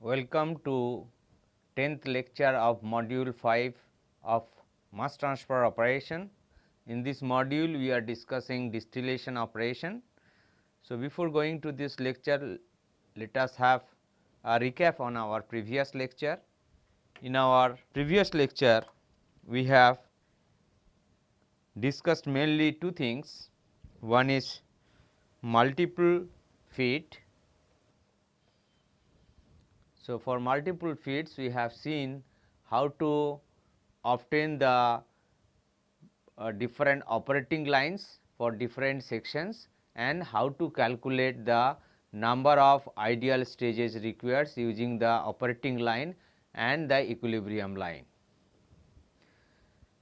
Welcome to 10th lecture of module 5 of mass transfer operation. In this module we are discussing distillation operation. So, before going to this lecture, let us have a recap on our previous lecture. In our previous lecture we have discussed mainly two things. One is multiple feed. So, for multiple feeds we have seen how to obtain the different operating lines for different sections and how to calculate the number of ideal stages required using the operating line and the equilibrium line.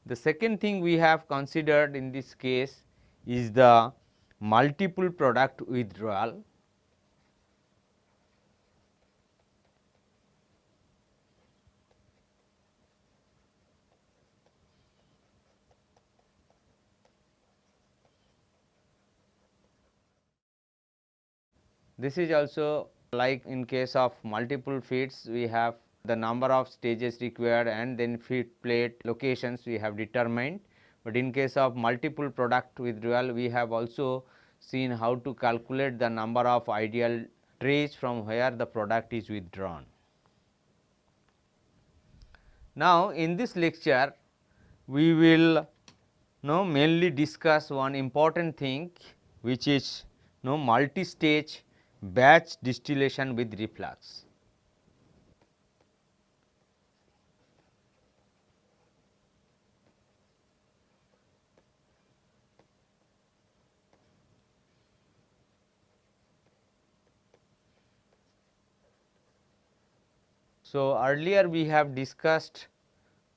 The second thing we have considered in this case is the multiple product withdrawal. This is also like in case of multiple feeds, we have the number of stages required and then feed plate locations we have determined, but in case of multiple product withdrawal we have also seen how to calculate the number of ideal trays from where the product is withdrawn. Now, in this lecture we will mainly discuss one important thing, which is multi-stage batch distillation with reflux. So, earlier we have discussed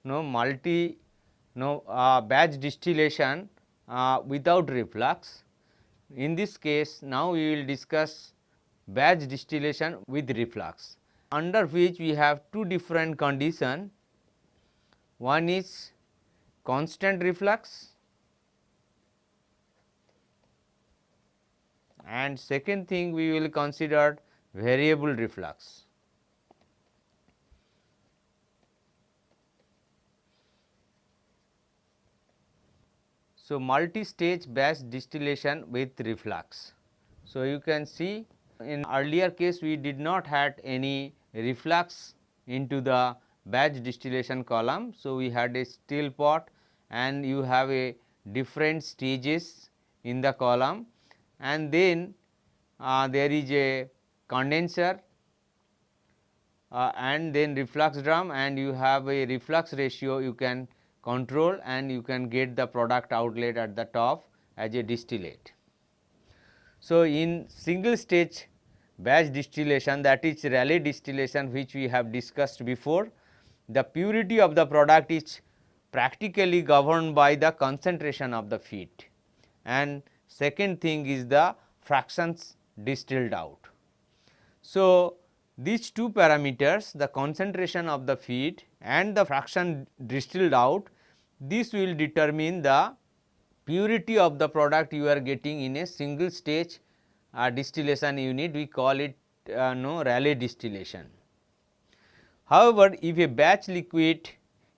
batch distillation without reflux. In this case, now we will discuss batch distillation with reflux, under which we have two different conditions. One is constant reflux and second thing we will consider variable reflux. So, multi-stage batch distillation with reflux. So, you can see in earlier case we did not had any reflux into the batch distillation column. So, we had a still pot and you have a different stages in the column, and then there is a condenser and then reflux drum, and you have a reflux ratio you can control and you can get the product outlet at the top as a distillate. So, in single stage batch distillation, that is Rayleigh distillation, which we have discussed before, the purity of the product is practically governed by the concentration of the feed, and second thing is the fractions distilled out. So, these two parameters, the concentration of the feed and the fraction distilled out, this will determine the purity of the product you are getting in a single stage distillation unit. We call it Rayleigh distillation. However, if a batch liquid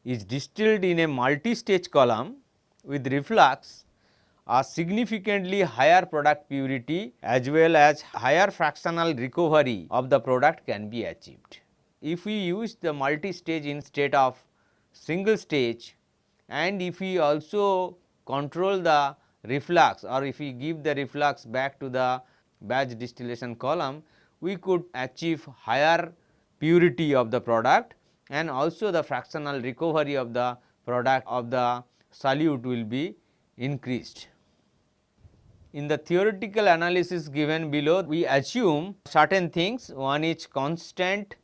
is distilled in a multi-stage column with reflux, a significantly higher product purity as well as higher fractional recovery of the product can be achieved. If we use the multi-stage instead of single stage, and if we also control the reflux, or if we give the reflux back to the batch distillation column, we could achieve higher purity of the product, and also the fractional recovery of the product of the solute will be increased. In the theoretical analysis given below, we assume certain things. One is constant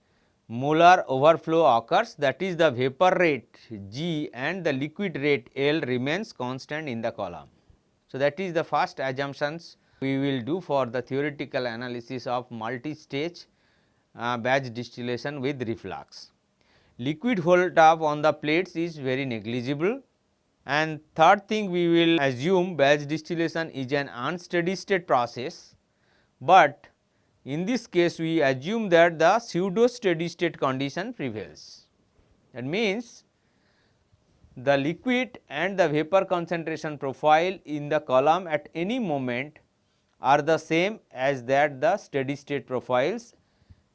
molar overflow occurs, that is the vapor rate G and the liquid rate L remains constant in the column. So, that is the first assumptions we will do for the theoretical analysis of multi-stage batch distillation with reflux. Liquid hold up on the plates is very negligible. And third thing, we will assume batch distillation is an unsteady state process, but in this case we assume that the pseudo steady state condition prevails. That means, the liquid and the vapor concentration profile in the column at any moment are the same as that the steady state profiles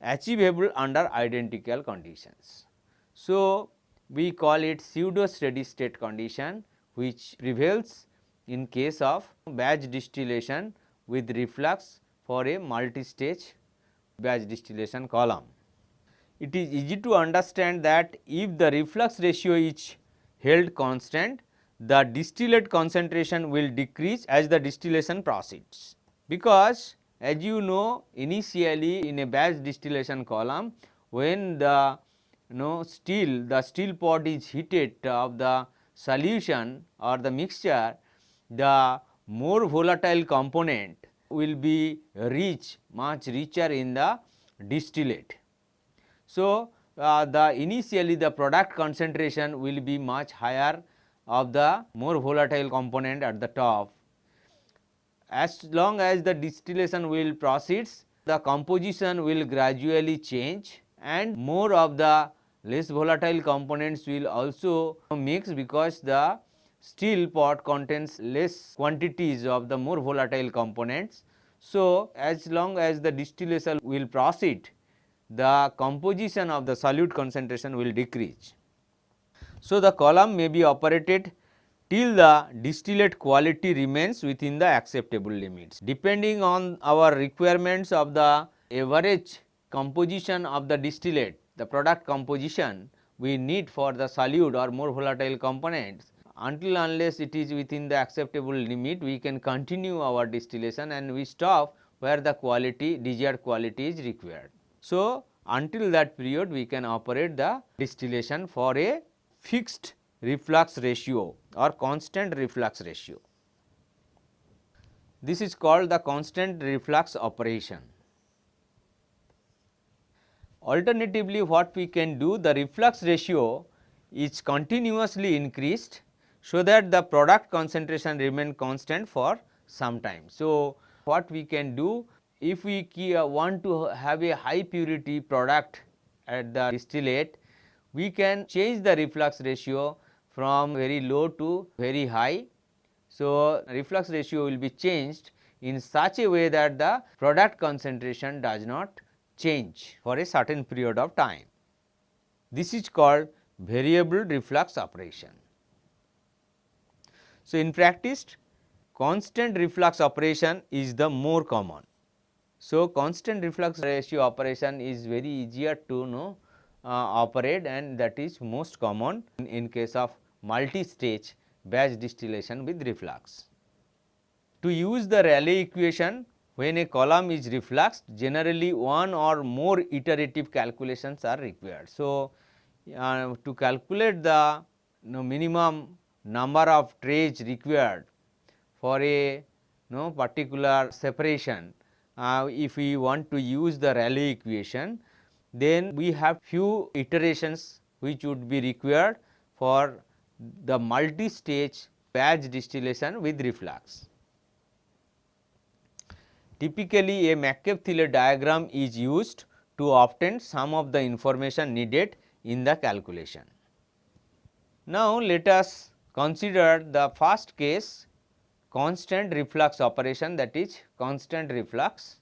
achievable under identical conditions. So, we call it pseudo steady state condition, which prevails in case of batch distillation with reflux for a multi-stage batch distillation column. It is easy to understand that if the reflux ratio is held constant, the distillate concentration will decrease as the distillation proceeds, because as you know, initially in a batch distillation column, when the steel pot is heated of the solution or the mixture, the more volatile component will be much richer in the distillate. So, the initially the product concentration will be much higher of the more volatile component at the top. As long as the distillation will proceeds, the composition will gradually change and more of the less volatile components will also mix, because the steel pot contains less quantities of the more volatile components. So, as long as the distillation will proceed, the composition of the solute concentration will decrease. So, the column may be operated till the distillate quality remains within the acceptable limits. Depending on our requirements of the average composition of the distillate, the product composition we need for the solute or more volatile components, until unless it is within the acceptable limit, we can continue our distillation and we stop where the desired quality is required. So, until that period we can operate the distillation for a fixed reflux ratio or constant reflux ratio. This is called the constant reflux operation. Alternatively, what we can do, the reflux ratio is continuously increased, so that the product concentration remain constant for some time. So, what we can do, if we want to have a high purity product at the distillate, we can change the reflux ratio from very low to very high. So, reflux ratio will be changed in such a way that the product concentration does not change for a certain period of time. This is called variable reflux operation. So, in practice, constant reflux operation is the more common. So, constant reflux ratio operation is very easier to operate, and that is most common in case of multi-stage batch distillation with reflux. To use the Rayleigh equation when a column is refluxed, generally one or more iterative calculations are required. So, to calculate the minimum number of trays required for a particular separation, if we want to use the Rayleigh equation, then we have few iterations which would be required for the multi-stage batch distillation with reflux. Typically, a McCabe-Thiele diagram is used to obtain some of the information needed in the calculation. Now, let us consider the first case, constant reflux operation, that is constant reflux.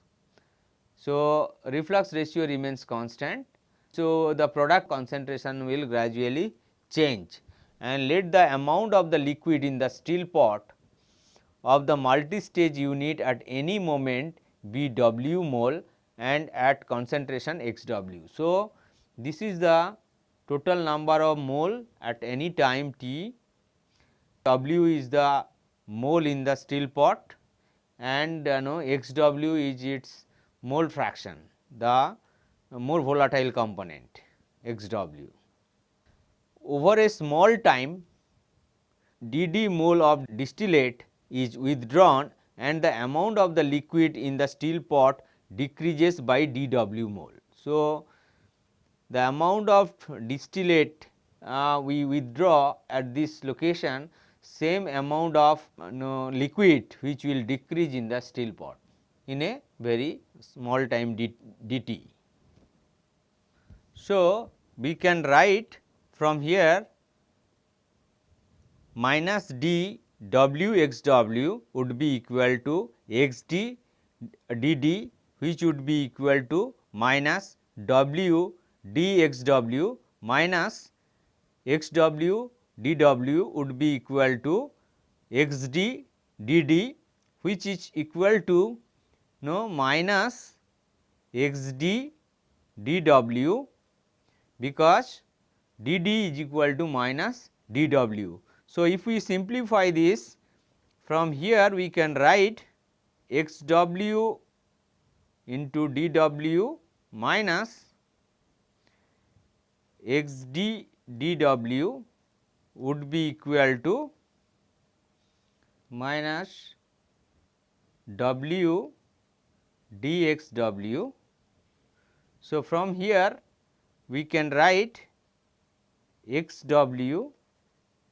So, reflux ratio remains constant. So, the product concentration will gradually change, and let the amount of the liquid in the steel pot of the multi-stage unit at any moment be W mole and at concentration x W. So, this is the total number of mole at any time t, W is the mole in the steel pot, and x W is its mole fraction, the more volatile component x W. Over a small time, dd mole of distillate is withdrawn and the amount of the liquid in the steel pot decreases by dW mole. So, the amount of distillate we withdraw at this location, same amount of liquid which will decrease in the steel pot in a very small time dt. So, we can write from here minus d w x w would be equal to x d dd, which would be equal to minus w d x w minus x w d w would be equal to x d dd, which is equal to minus x d d w, because d d is equal to minus d w. So, if we simplify this, from here we can write x w into d w minus x d d w would be equal to minus w dx w. So, from here we can write x w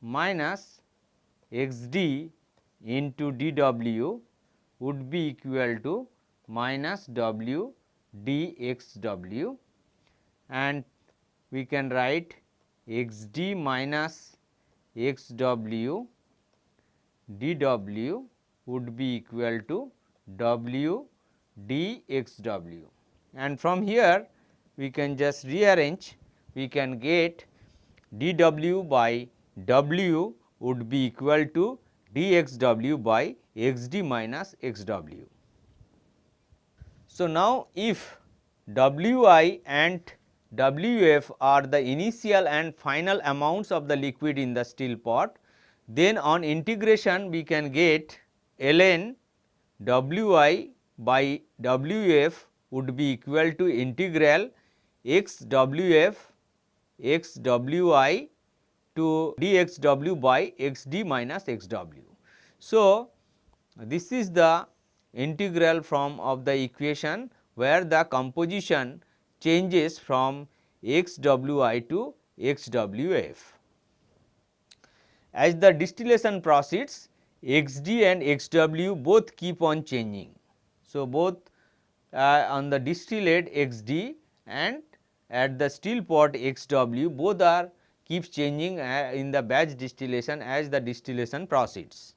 minus x d into d w would be equal to minus w dx w, and we can write x d minus x w d w would be equal to w dx w, and from here we can just rearrange. We can get dw by w would be equal to dxw by xd minus xw. So, now if wi and wf are the initial and final amounts of the liquid in the still pot, then on integration we can get ln wi by wf would be equal to integral x wf x wi to dxw by xd minus xw. So, this is the integral form of the equation where the composition changes from x wi to x wf. As the distillation proceeds, xd and xw both keep on changing. So, both on the distillate xd and at the still pot xw both are keeps changing in the batch distillation as the distillation proceeds.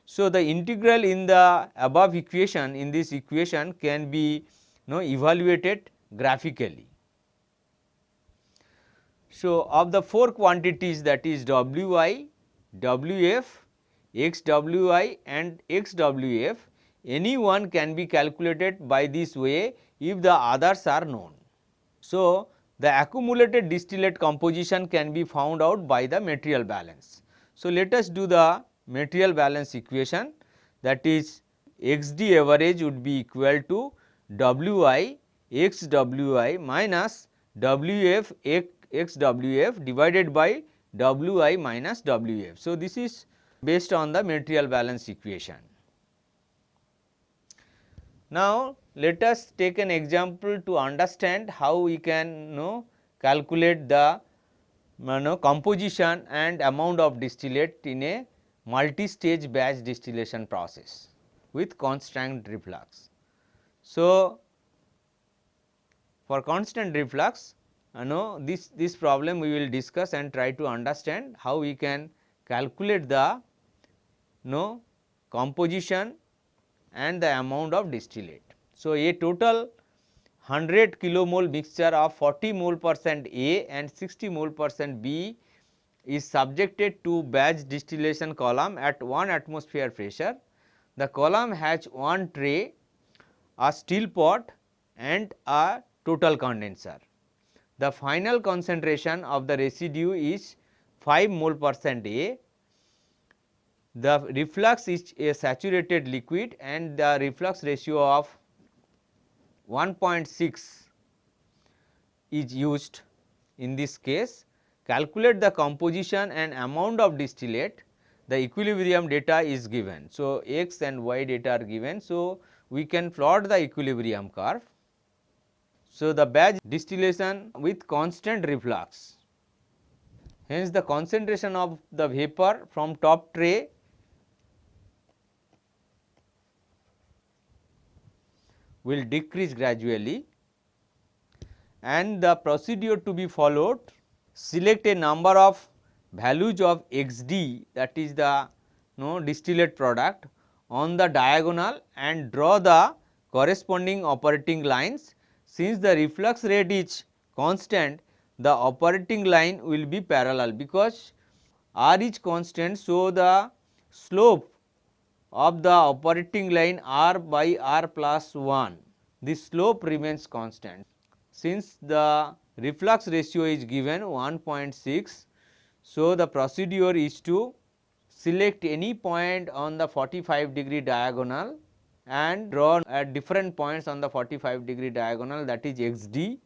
So, the integral in the above equation, in this equation can be evaluated graphically. So, of the four quantities, that is wi, wf, xwi and xwf, any one can be calculated by this way if the others are known. So, the accumulated distillate composition can be found out by the material balance. So, let us do the material balance equation, that is xd average would be equal to wi xwi minus wf xwf divided by wi minus wf. So, this is based on the material balance equation. Now, let us take an example to understand how we can calculate the composition and amount of distillate in a multi-stage batch distillation process with constant reflux. So, for constant reflux, this problem we will discuss and try to understand how we can calculate the composition and the amount of distillate. So, a total 100 kilomole mixture of 40 mole percent A and 60 mole percent B is subjected to batch distillation column at 1 atmosphere pressure. The column has one tray, a still pot and a total condenser. The final concentration of the residue is 5 mole percent A. The reflux is a saturated liquid and the reflux ratio of 1.6 is used in this case. Calculate the composition and amount of distillate. The equilibrium data is given. So, x and y data are given. So, we can plot the equilibrium curve. So, the batch distillation with constant reflux, hence the concentration of the vapor from top tray will decrease gradually, and the procedure to be followed: select a number of values of xd, that is the distillate product, on the diagonal and draw the corresponding operating lines. Since the reflux rate is constant, the operating line will be parallel, because R is constant. So, the slope of the operating line R by R plus 1, this slope remains constant. Since the reflux ratio is given 1.6, so the procedure is to select any point on the 45-degree diagonal and draw at different points on the 45-degree diagonal, that is xd,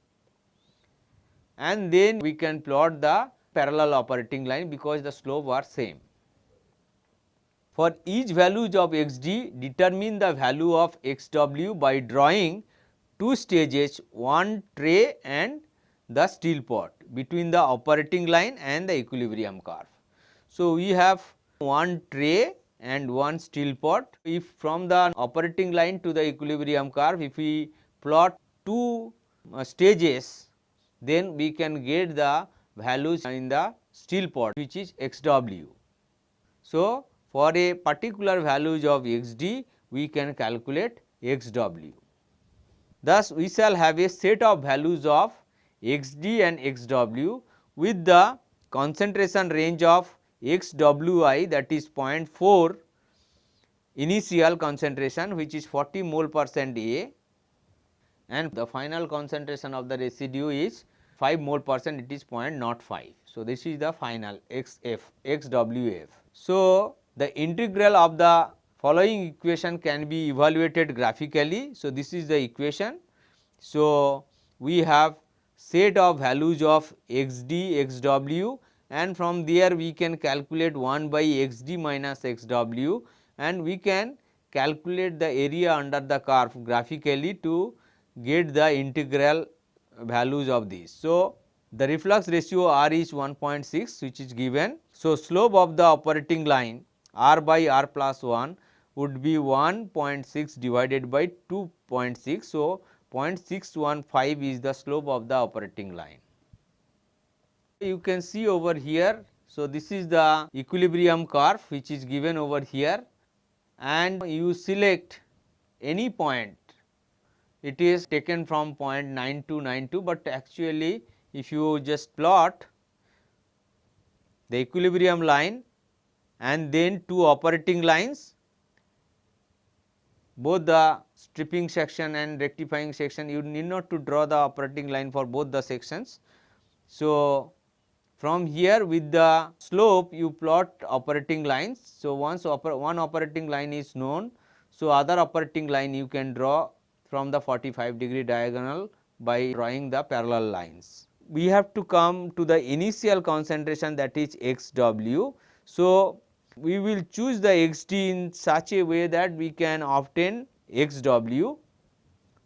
and then we can plot the parallel operating line because the slope are same. For each values of xd, determine the value of xw by drawing two stages, one tray and the still pot between the operating line and the equilibrium curve. So, we have one tray and one still pot. If from the operating line to the equilibrium curve, if we plot two stages, then we can get the values in the still pot, which is xw. So, for a particular values of xd, we can calculate xw. Thus, we shall have a set of values of xd and xw with the concentration range of xwi, that is 0.4 initial concentration, which is 40 mole percent A, and the final concentration of the residue is 5 mole percent, it is 0.05. So, this is the final xwf. So, the integral of the following equation can be evaluated graphically. So, this is the equation. So, we have set of values of xd, xw, and from there we can calculate 1 by xd minus xw, and we can calculate the area under the curve graphically to get the integral values of this. So, the reflux ratio R is 1.6, which is given. So, slope of the operating line R by R plus 1 would be 1.6 divided by 2.6. So, 0.615 is the slope of the operating line. You can see over here. So, this is the equilibrium curve which is given over here, and you select any point. It is taken from 0.9292, but actually if you just plot the equilibrium line and then two operating lines, both the stripping section and rectifying section, you need not to draw the operating line for both the sections. So, from here with the slope you plot operating lines. So, once one operating line is known, so other operating line you can draw from the 45-degree diagonal by drawing the parallel lines. We have to come to the initial concentration, that is xw. So, we will choose the xd in such a way that we can obtain xw,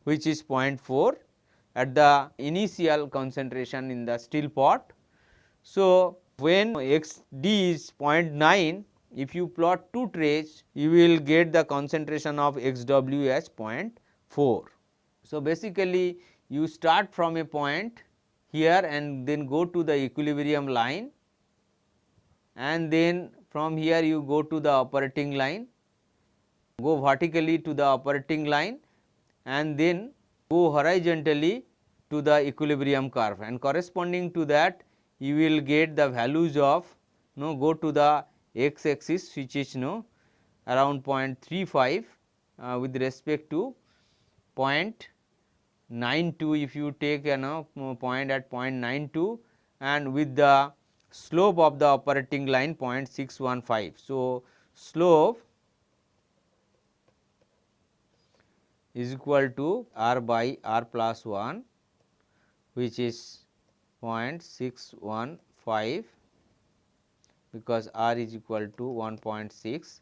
which is 0.4 at the initial concentration in the still pot. So, when xd is 0.9, if you plot two trays, you will get the concentration of xw as 0.4. So, basically you start from a point here and then go to the equilibrium line, and then from here you go to the operating line, go vertically to the operating line, and then go horizontally to the equilibrium curve, and corresponding to that you will get the values of go to the x axis, which is around 0.35 with respect to 0.92. if you take point at 0.92 and with the slope of the operating line 0.615. So, slope is equal to R by R plus 1, which is 0.615, because R is equal to 1.6,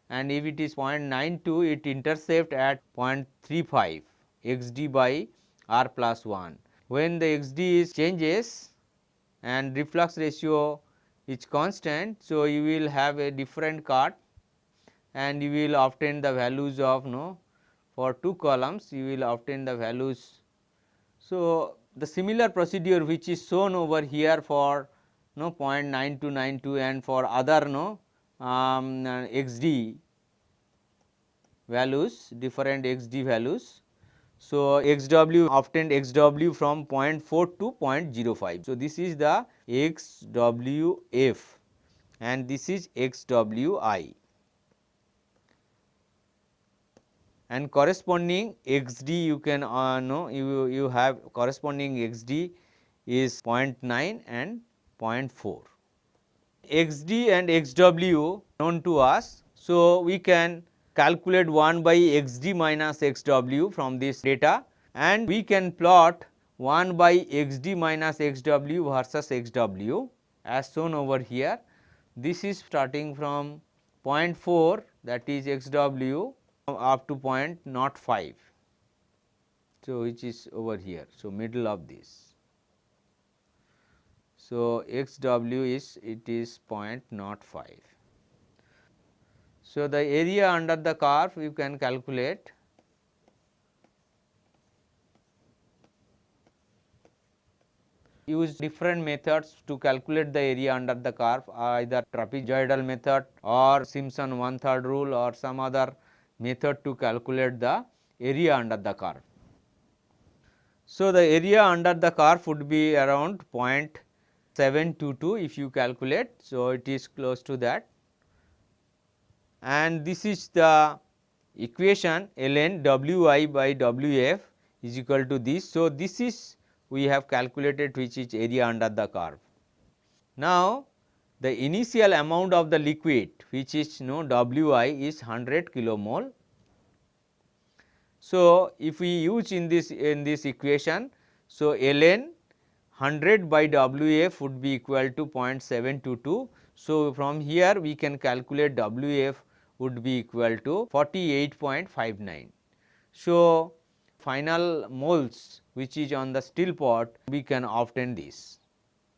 and if it is 0.92, it intercept at 0.35 xd by R plus 1. When the xd is changes and reflux ratio is constant, so you will have a different cut and you will obtain the values of for 2 columns you will obtain the values. So, the similar procedure which is shown over here for 0.9292 and for other xd values, different xd values. So, xw obtained xw from 0.4 to 0.05. So, this is the xwf and this is xwi, and corresponding xd you can know you have corresponding xd is 0.9 and 0.4. xd and xw known to us. So, we can calculate 1 by xd minus xw from this data, and we can plot 1 by xd minus xw versus xw as shown over here. This is starting from 0.4, that is xw, up to 0.05. So, which is over here. So, middle of this. So, xw is 0.05. So, the area under the curve you can calculate. Use different methods to calculate the area under the curve, either trapezoidal method or Simpson 1/3 rule or some other method to calculate the area under the curve. So, the area under the curve would be around 0.722 if you calculate. So, it is close to that, and this is the equation ln wi by wf is equal to this. So, this is we have calculated, which is area under the curve. Now, the initial amount of the liquid which is wi is 100 kilomole. So, if we use in this equation, so ln 100 by wf would be equal to 0.722. So, from here we can calculate wf would be equal to 48.59. So, final moles which is on the still pot, we can obtain this.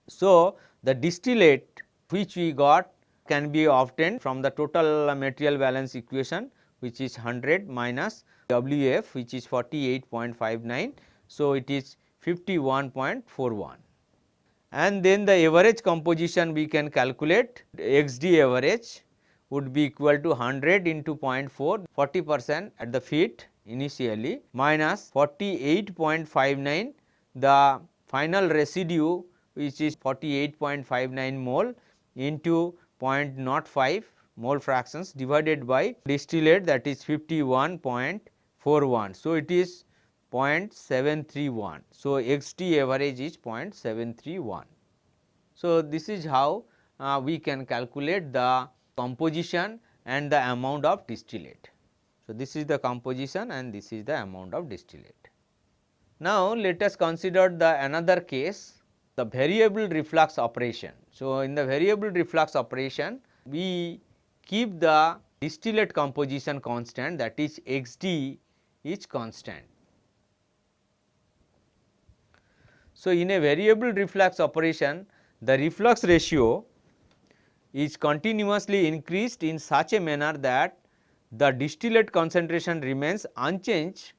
So, the distillate which we got can be obtained from the total material balance equation, which is 100 minus wf, which is 48.59. So, it is 51.41, and then the average composition we can calculate. xd average would be equal to 100 into 0.4, 40% at the feet initially, minus 48.59 the final residue which is 48.59 mole into 0.05 mole fractions divided by distillate, that is 51.41. So, it is 0.731. So, xd average is 0.731. So, this is how we can calculate the composition and the amount of distillate. So, this is the composition and this is the amount of distillate. Now, let us consider the another case, the variable reflux operation. So, in the variable reflux operation, we keep the distillate composition constant, that is xd is constant. So, in a variable reflux operation, the reflux ratio is continuously increased in such a manner that the distillate concentration remains unchanged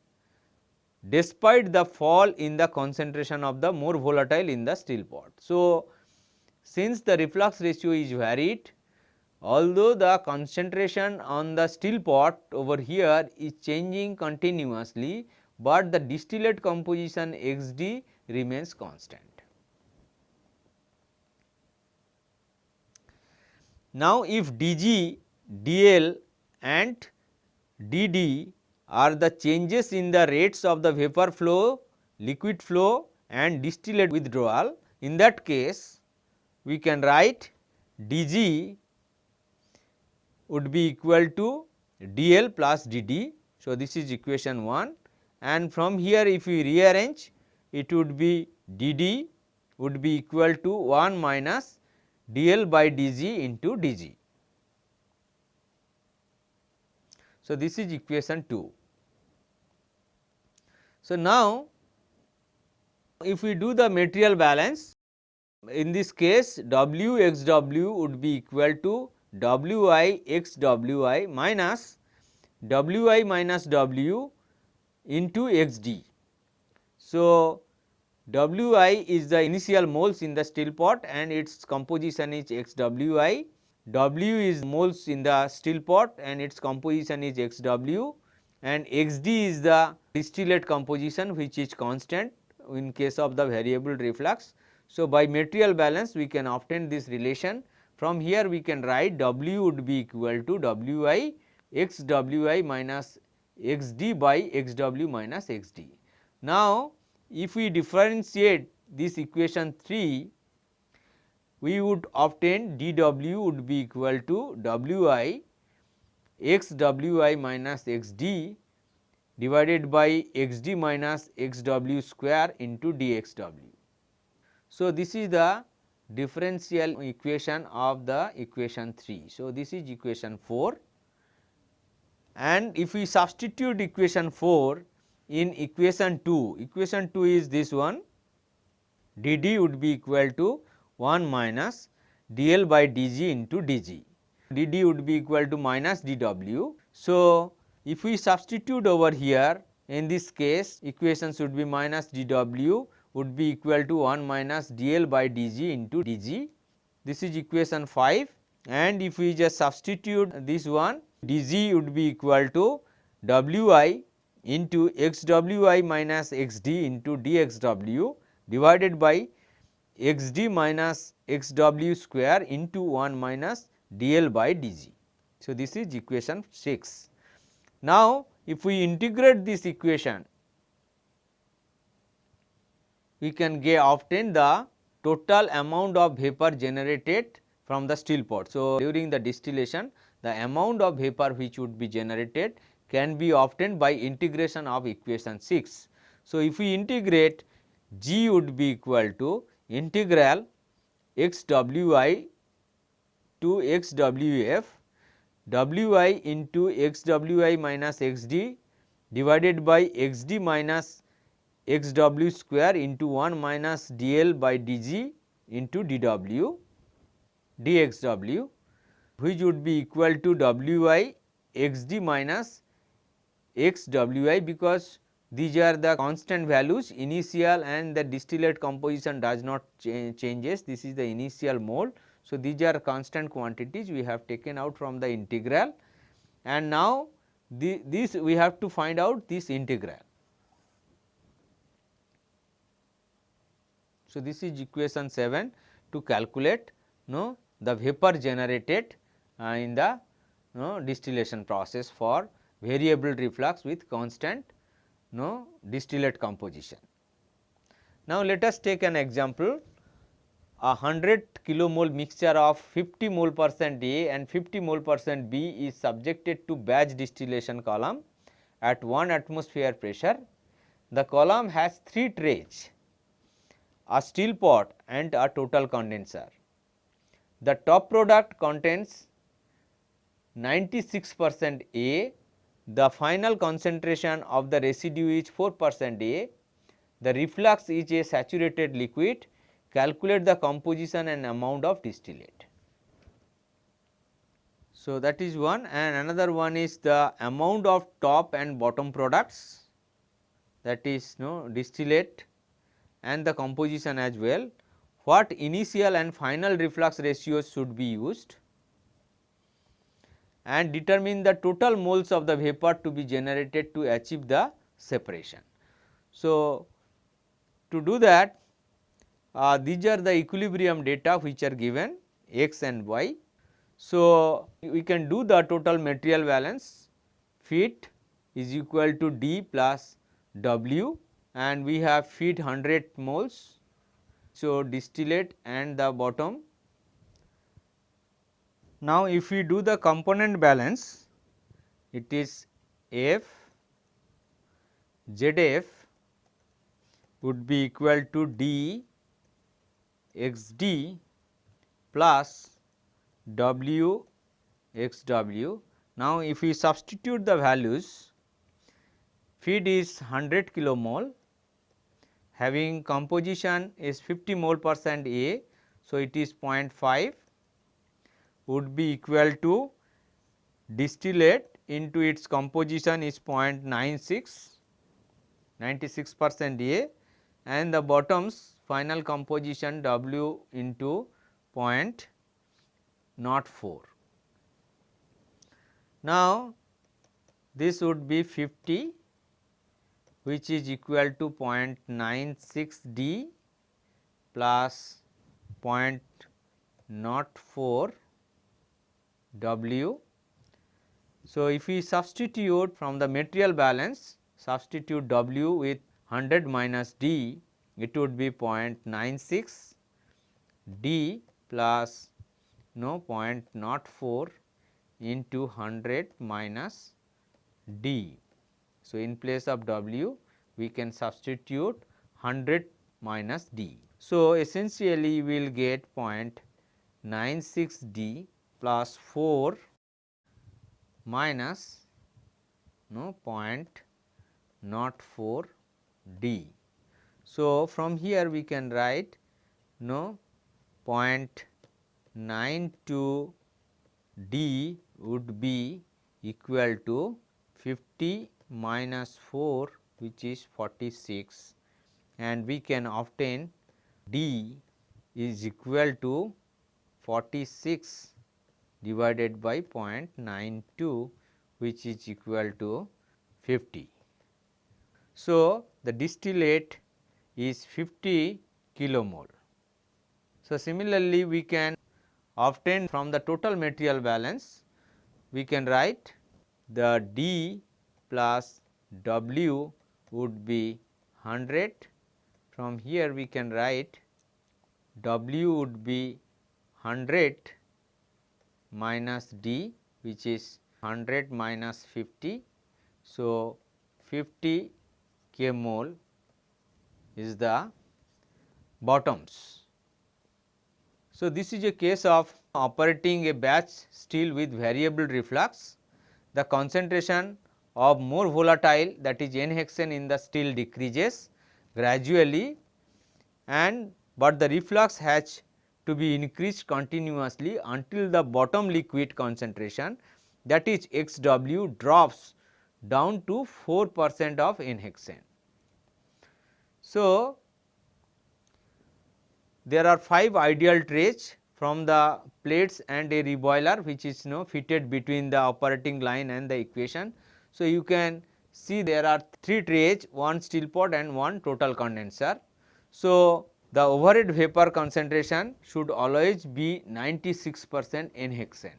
despite the fall in the concentration of the more volatile in the still pot. So, since the reflux ratio is varied, although the concentration on the still pot over here is changing continuously, but the distillate composition xd remains constant. Now, if dg, dl and dd are the changes in the rates of the vapor flow, liquid flow and distillate withdrawal, in that case we can write dg would be equal to dl plus dd. So, this is equation 1, and from here if we rearrange, it would be dd would be equal to 1 minus dl by dg into dg. So, this is equation 2. So, now if we do the material balance, in this case W x W would be equal to W I x W I minus W I minus W into xd. So, Wi is the initial moles in the still pot and its composition is xwi. W is moles in the still pot and its composition is xw, and xd is the distillate composition which is constant in case of the variable reflux. So, by material balance we can obtain this relation. From here we can write W would be equal to Wi xwi minus xd by xw minus xd. Now, if we differentiate this equation 3, we would obtain dW would be equal to Wi xwi minus xd divided by xd minus xw square into dxw. So, this is the differential equation of the equation 3. So, this is equation 4, and if we substitute equation 4 in equation 2 is this one, dd would be equal to 1 minus dl by dg into dg, dd would be equal to minus dw. So, if we substitute over here, in this case equation should be minus dw would be equal to 1 minus dl by dg into dg. This is equation 5, and if we just substitute this one, dg would be equal to wi into xwi minus xd into dxw divided by xd minus xw square into 1 minus dl by dg. So, this is equation 6. Now, if we integrate this equation, we can obtain the total amount of vapor generated from the still pot. So, during the distillation, the amount of vapor which would be generated can be obtained by integration of equation 6. So, if we integrate, G would be equal to integral xwi to xwf wi into xwi minus xd divided by xd minus xw square into 1 minus dl by dg into dw dxw, which would be equal to wi xd minus xwi, because these are the constant values initial and the distillate composition does not changes. This is the initial mole. So, these are constant quantities we have taken out from the integral, and now this we have to find out this integral. So, this is equation 7 to calculate the vapor generated in the distillation process for variable reflux with constant distillate composition. Now, let us take an example. A 100 kilomole mixture of 50 mole percent A and 50 mole percent B is subjected to batch distillation column at 1 atmosphere pressure. The column has 3 trays, a still pot and a total condenser. The top product contains 96% A, the final concentration of the residue is 4% A, the reflux is a saturated liquid. Calculate the composition and amount of distillate. So, that is one, and another one is the amount of top and bottom products, that is distillate and the composition as well. What initial and final reflux ratios should be used, and determine the total moles of the vapor to be generated to achieve the separation. So, to do that, these are the equilibrium data which are given x and y. So, we can do the total material balance, feed is equal to D plus W, and we have feed 100 moles. So, distillate and the bottom. Now, if we do the component balance, it is F ZF would be equal to D xd plus W xw. Now, if we substitute the values, feed is 100 kilomole, having composition is 50 mole percent A. So, it is 0.5 would be equal to distillate into its composition is 0.96 96% A, and the bottom's final composition W into 0.04. Now, this would be 50, which is equal to 0.96 D plus 0.04 W. So, if we substitute from the material balance, substitute W with 100 minus D, it would be 0.96 D plus 0.04 into 100 minus D. So, in place of W we can substitute 100 minus D. So, essentially we will get 0.96 D plus 4 minus 0.04 D. So, from here we can write 0.92 D would be equal to 50 minus 4, which is 46, and we can obtain D is equal to 46 divided by 0.92, which is equal to 50. So, the distillate is 50 kilomole. So, similarly we can obtain from the total material balance, we can write the D plus W would be 100. From here we can write W would be 100 minus D, which is 100 minus 50. So, 50 K mole is the bottoms. So, this is a case of operating a batch still with variable reflux. The concentration of more volatile, that is N-hexane in the still decreases gradually, and but the reflux has to be increased continuously until the bottom liquid concentration, that is XW, drops down to 4% of N-hexane. So, there are 5 ideal trays from the plates and a reboiler, which is fitted between the operating line and the equation. So, you can see there are 3 trays, 1 still pot and 1 total condenser. So, the overhead vapor concentration should always be 96% N-hexane.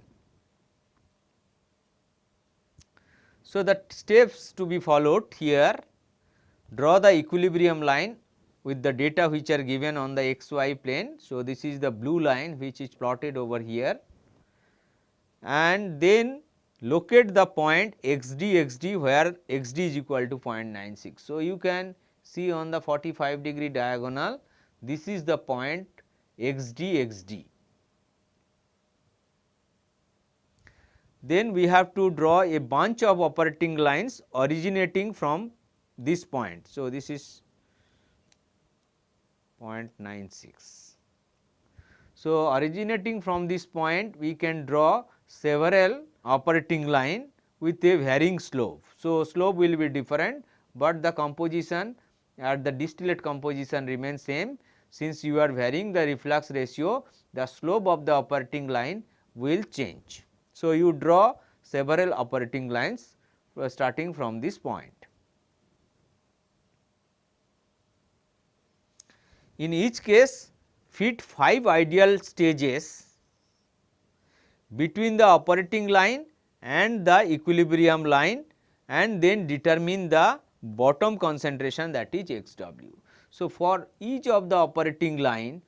So, the steps to be followed here: draw the equilibrium line with the data which are given on the xy plane. So, this is the blue line which is plotted over here, and then locate the point xd where xd is equal to 0.96. So, you can see on the 45-degree diagonal, this is the point xd. Then we have to draw a bunch of operating lines originating from this point. So, this is 0.96. So, originating from this point we can draw several operating line with a varying slope. So, slope will be different, but the composition at the distillate composition remains same. Since you are varying the reflux ratio, the slope of the operating line will change. So, you draw several operating lines starting from this point. In each case, fit 5 ideal stages between the operating line and the equilibrium line, and then determine the bottom concentration, that is XW. So, for each of the operating line,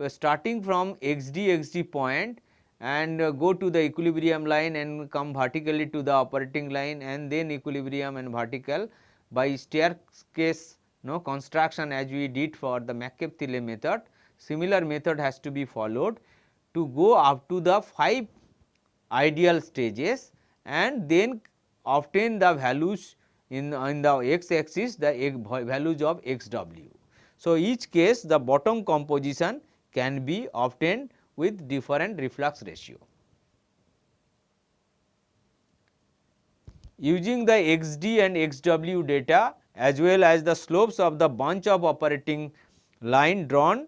starting from XD point and go to the equilibrium line and come vertically to the operating line, and then equilibrium and vertical by staircase construction, as we did for the McCabe-Thiele method. Similar method has to be followed to go up to the 5 ideal stages, and then obtain the values in the x axis, the values of XW. So, each case the bottom composition can be obtained with different reflux ratio. Using the XD and XW data as well as the slopes of the bunch of operating line drawn,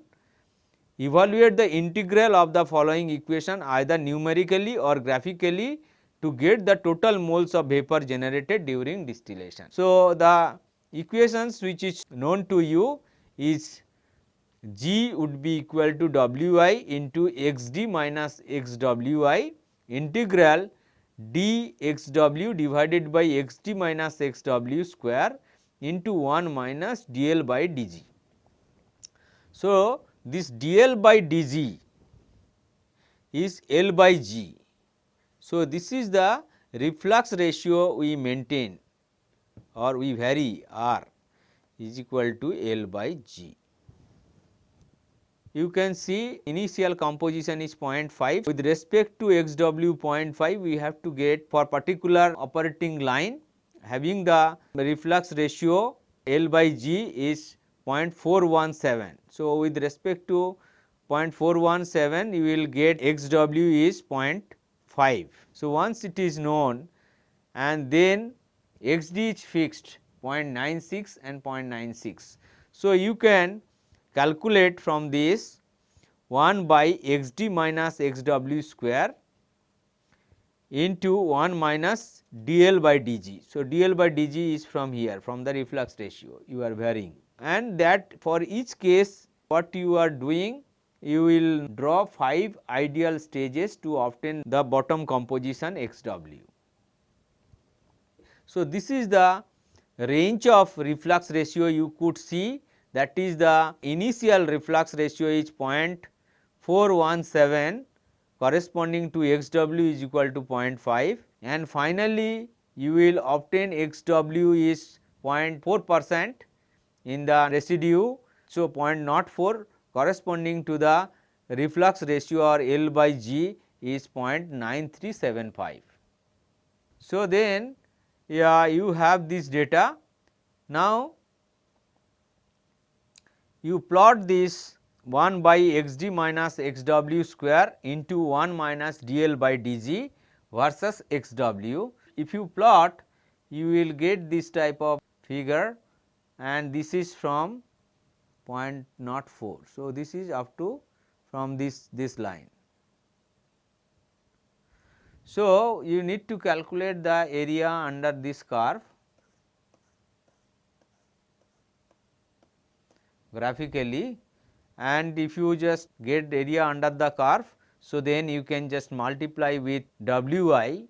evaluate the integral of the following equation either numerically or graphically to get the total moles of vapor generated during distillation. So, the equations which is known to you is G would be equal to Wi into xd minus xwi integral dxw divided by xd minus xw square into 1 minus dl by dg. So, this dl by dg is L by G. So, this is the reflux ratio we maintain or we vary R is equal to L by G. You can see initial composition is 0.5. With respect to xw 0.5, we have to get for particular operating line having the reflux ratio L by G is 0.417. So, with respect to 0.417, you will get xw is 0.5. So, once it is known and then xd is fixed 0.96 and 0.96. So, you can calculate from this 1 by xd minus xw square into 1 minus dl by dg. So, dl by dg is from here, from the reflux ratio you are varying, and that for each case what you are doing, you will draw 5 ideal stages to obtain the bottom composition xw. So, this is the range of reflux ratio you could see, that is the initial reflux ratio is 0.417 corresponding to xw is equal to 0.5, and finally you will obtain xw is 0.4% in the residue. So, 0.04 corresponding to the reflux ratio or L by G is 0.9375. So, then you have this data. Now, you plot this 1 by xd minus xw square into 1 minus dl by dg versus xw. If you plot, you will get this type of figure, and this is from 0.04. So, this is up to from this line. So, you need to calculate the area under this curve graphically, and if you just get area under the curve, so then you can just multiply with Wi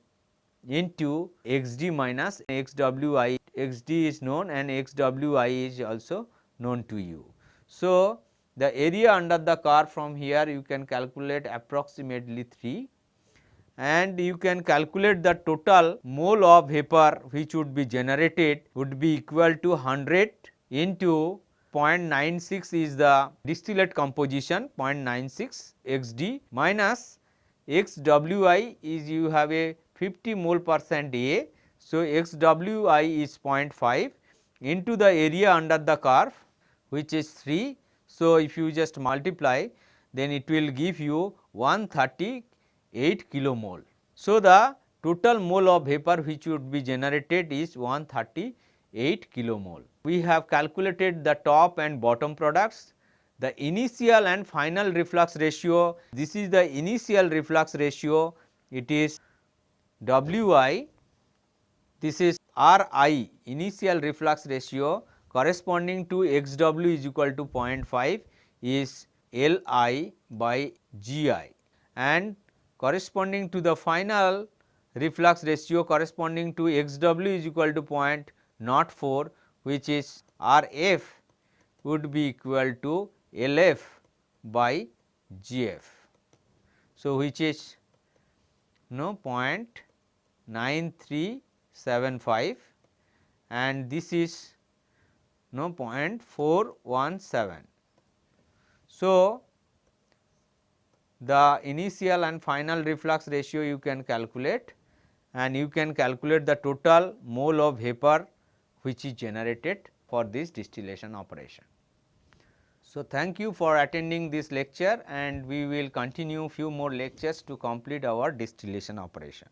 into xd minus xwi. Xd is known and xwi is also known to you. So, the area under the curve from here you can calculate approximately 3, and you can calculate the total mole of vapor which would be generated would be equal to 100 into 0.96 is the distillate composition 0.96 xd minus xwi is you have a 50 mole percent A. So, xwi is 0.5 into the area under the curve which is 3. So, if you just multiply, then it will give you 138 kilomole. So, the total mole of vapor which would be generated is 138 kilomole. We have calculated the top and bottom products, the initial and final reflux ratio. This is the initial reflux ratio, it is Wi, this is Ri, initial reflux ratio corresponding to xw is equal to 0.5 is Li by Gi, and corresponding to the final reflux ratio corresponding to xw is equal to 0.04, which is Rf would be equal to Lf by Gf. So, which is 0.9375 and this is 0.417. So, the initial and final reflux ratio you can calculate, and you can calculate the total mole of vapor which is generated for this distillation operation. So, thank you for attending this lecture, and we will continue few more lectures to complete our distillation operation.